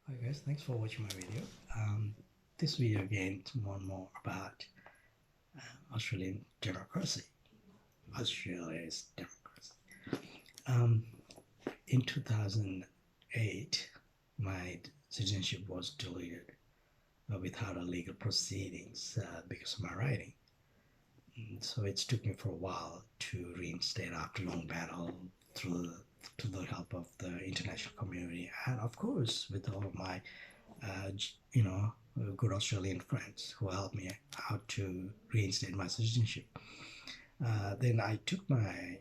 Hi guys, thanks for watching my video. This video again is more and more about Australian democracy. Australia's democracy. Um, in 2008, my citizenship was deleted without a legal proceedings because of my writing. So it took me for a while to reinstate after long battle through to the help of the international community and of course with all of my uh, you know, good Australian friends who helped me out to reinstate my citizenship. Then I took my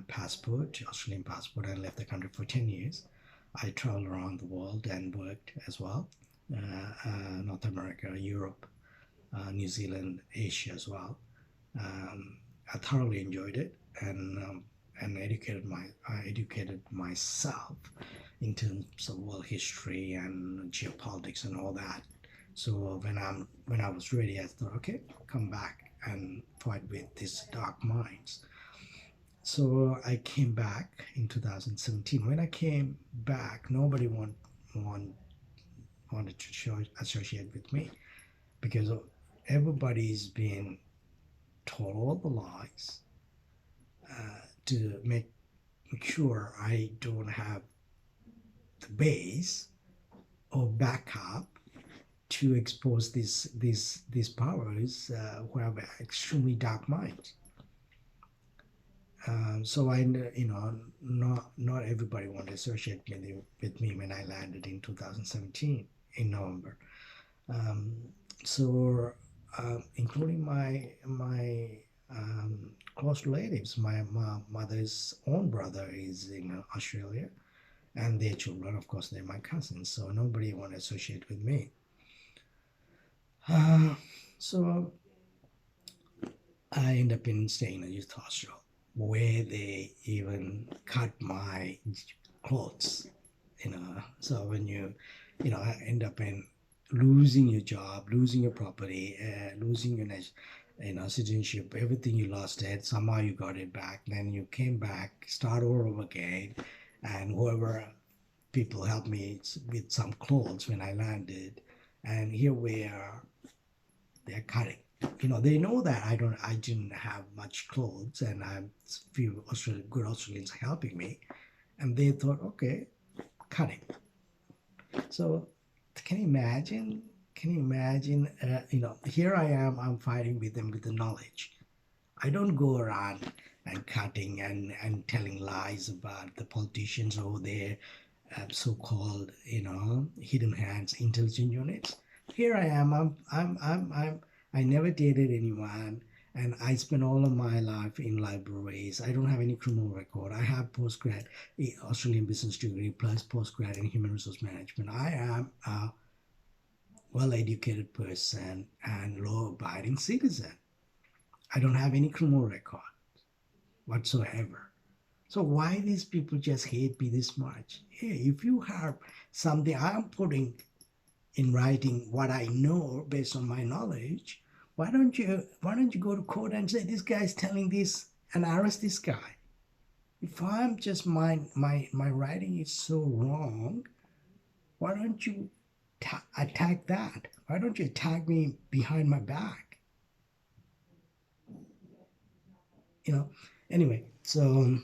passport, Australian passport, and left the country for 10 years. I traveled around the world and worked as well, North America, Europe, New Zealand, Asia as well. Um, I thoroughly enjoyed it and I educated myself in terms of world history and geopolitics and all that. So when I was ready, I thought, okay, come back and fight with these dark minds. So I came back in 2017. When I came back, nobody want, wanted to associate with me because everybody's been told all the lies to make sure I don't have the base or backup to expose these powers who have extremely dark minds. So not everybody wanted to associate with me when I landed in 2017 in November. Um, so including my close relatives, my mother's own brother is in Australia, and their children, of course, they're my cousins. So nobody wanted to associate with me. Uh, so I end up in staying in a youth hostel where they even cut my clothes. So when I end up in losing your job, losing your property, losing your citizenship, everything you lost it. Somehow you got it back. Then you came back, start all over again, and whoever people helped me with some clothes when I landed, and here we are they're cutting. They know that I didn't have much clothes, and I'm few good Australians helping me, and they thought, okay, cutting. So can you imagine? Can you imagine? Here I am. I'm fighting with them with the knowledge. I don't go around and cutting and telling lies about the politicians over there, so-called hidden hands intelligence units. Here I am. I never dated anyone, and I spent all of my life in libraries. I don't have any criminal record. I have postgrad Australian business degree plus postgrad in human resource management. I am a well-educated person and law-abiding citizen. I don't have any criminal record whatsoever. So why these people just hate me this much? Hey, if you have something, I'm putting in writing what I know based on my knowledge. Why don't you go to court and say this guy is telling this and arrest this guy? If I'm just my writing is so wrong, why don't you attack that? Why don't you attack me behind my back? You know. Anyway, so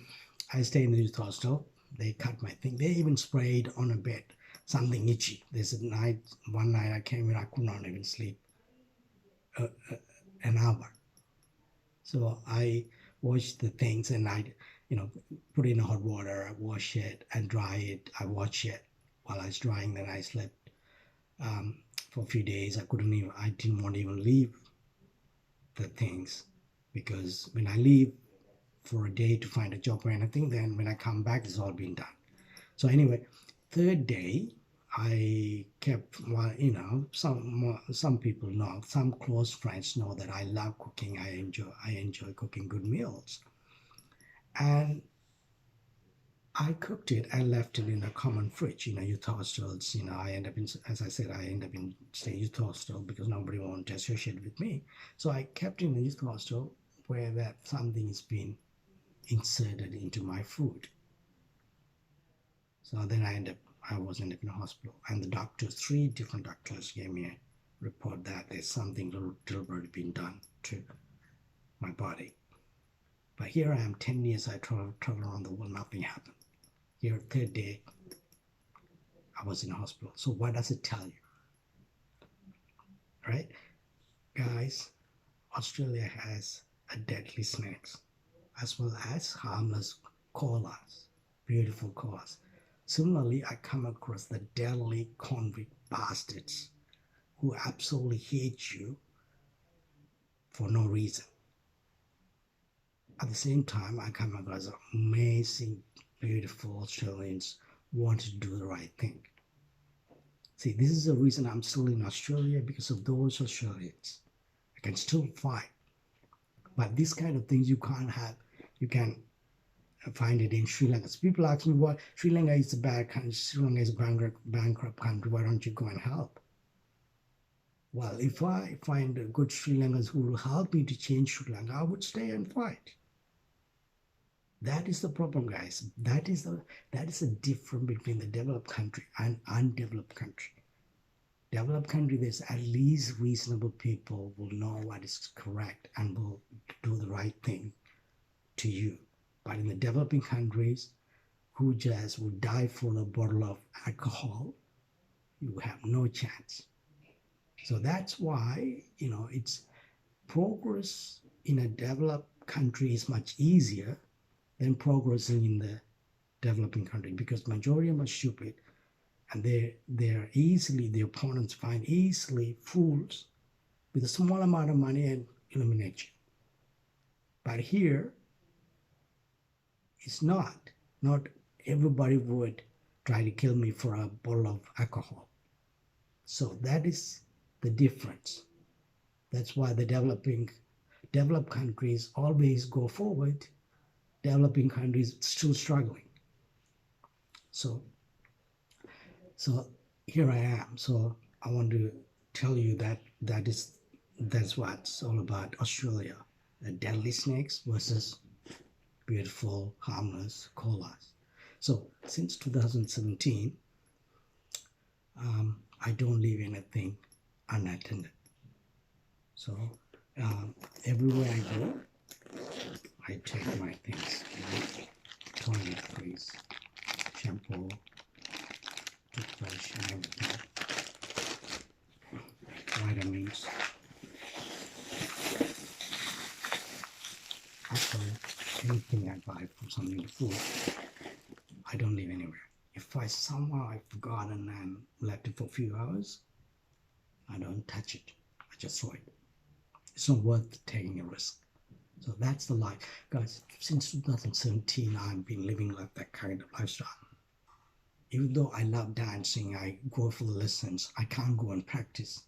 I stay in the youth hostel. They cut my thing. They even sprayed on a bed something itchy. There's one night I came in, I could not even sleep an hour. So I washed the things and you know, put it in hot water, I wash it and dry it. I watch it while I was drying. Then I slept for a few days. I didn't want to even leave the things because when I leave for a day to find a job or anything, then when I come back, it's all been done. So anyway, third day, I kept, well, some people know, some close friends know that I love cooking. I enjoy cooking good meals, and I cooked it and left it in a common fridge. Youth hostels. I end up in, as I said, I end up in stay youth hostel because nobody wanted to associate with me. So I kept in the youth hostel where that something has been inserted into my food. So then I was in a hospital, and the doctors, 3 different doctors, gave me a report that there's something deliberately being done to my body. But here I am, 10 years I travel around the world, nothing happened. Here, third day, I was in a hospital. So what does it tell you? Right? Guys, Australia has a deadly snakes as well as harmless koalas, beautiful koalas. Similarly, I come across the deadly convict bastards who absolutely hate you for no reason. At the same time, I come across amazing, beautiful Australians who want to do the right thing. See, this is the reason I'm still in Australia, because of those Australians. I can still fight. But this kind of things you can't have. You can find it in Sri Lanka. So people ask me, why Sri Lanka is a bad country, Sri Lanka is a bankrupt country, why don't you go and help? Well, if I find good Sri Lankans who will help me to change Sri Lanka, I would stay and fight. That is the problem, guys. That is the difference between the developed country and undeveloped country. Developed country, there's at least reasonable people will know what is correct and will do the right thing to you. But in the developing countries, who just will die for a bottle of alcohol, you have no chance. So that's why, it's progress in a developed country is much easier than progressing in the developing country, because majority of them are stupid, and they're easily, the opponents find easily fools with a small amount of money and eliminate you. But here, it's not everybody would try to kill me for a bottle of alcohol. So that is the difference. That's why the developed countries always go forward. Developing countries still struggling. So here I am. So I want to tell you that's what it's all about. Australia, the deadly snakes versus beautiful, harmless koalas. So since 2017, I don't leave anything unattended. So everywhere I go, I take my things, toiletries, shampoo, toothbrush, and everything, vitamins. After anything I buy from something to food, I don't leave anywhere. If I've forgotten and left it for a few hours, I don't touch it. I just throw it. It's not worth taking a risk. So that's the life. Guys, since 2017, I've been living like that kind of lifestyle. Even though I love dancing, I go for the lessons, I can't go and practice.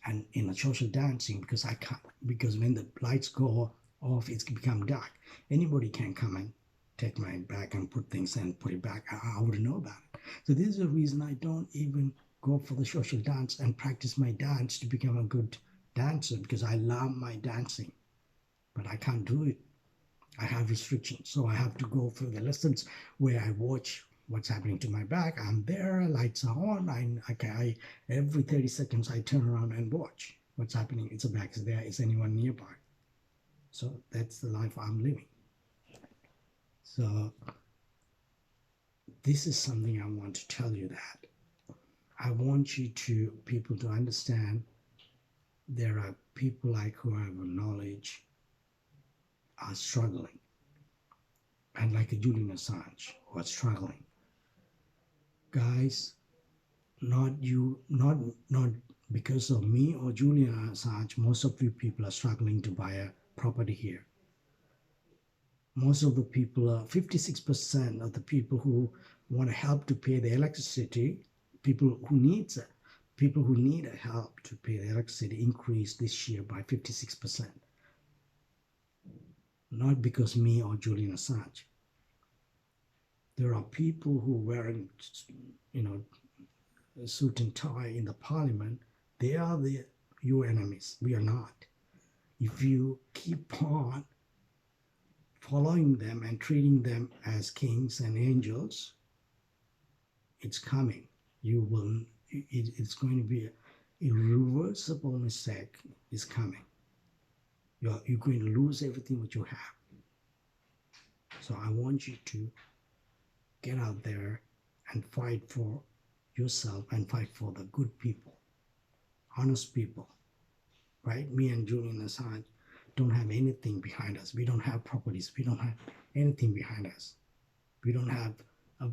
And in a social dancing, because I can't, because when the lights go off, it's become dark. Anybody can come and take my bag and put things and put it back. I wouldn't know about it. So this is the reason I don't even go for the social dance and practice my dance to become a good dancer, because I love my dancing. But I can't do it. I have restrictions. So I have to go for the lessons where I watch what's happening to my back. I'm there, lights are on. I every 30 seconds I turn around and watch what's happening. It's a back is there. Is anyone nearby? So that's the life I'm living. So this is something I want to tell you, that I want people to understand there are people like who have knowledge are struggling, and like a Julian Assange who are struggling. Guys, not because of me or Julian Assange, most of you people are struggling to buy a property here. Most of the people, 56% of the people who want to help to pay the electricity, people who need help to pay the electricity increased this year by 56%. Not because me or Julian Assange. There are people who wearing, a suit and tie in the parliament. They are your enemies. We are not. If you keep on following them and treating them as kings and angels, It's coming. You will. It's going to be a irreversible mistake. Is coming. You're going to lose everything what you have. So I want you to get out there and fight for yourself and fight for the good people, honest people, right? Me and Julian Assange don't have anything behind us. We don't have properties. We don't have anything behind us. We don't have a,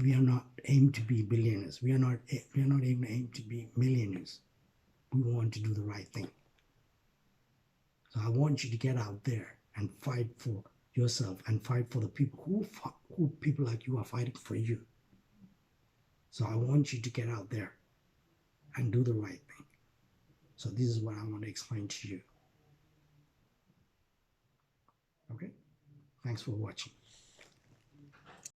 we are not aimed to be billionaires. We are not even aimed to be millionaires. We want to do the right thing. So I want you to get out there and fight for yourself and fight for the people who people like you are fighting for you. So I want you to get out there and do the right thing. So this is what I want to explain to you. Okay? Thanks for watching.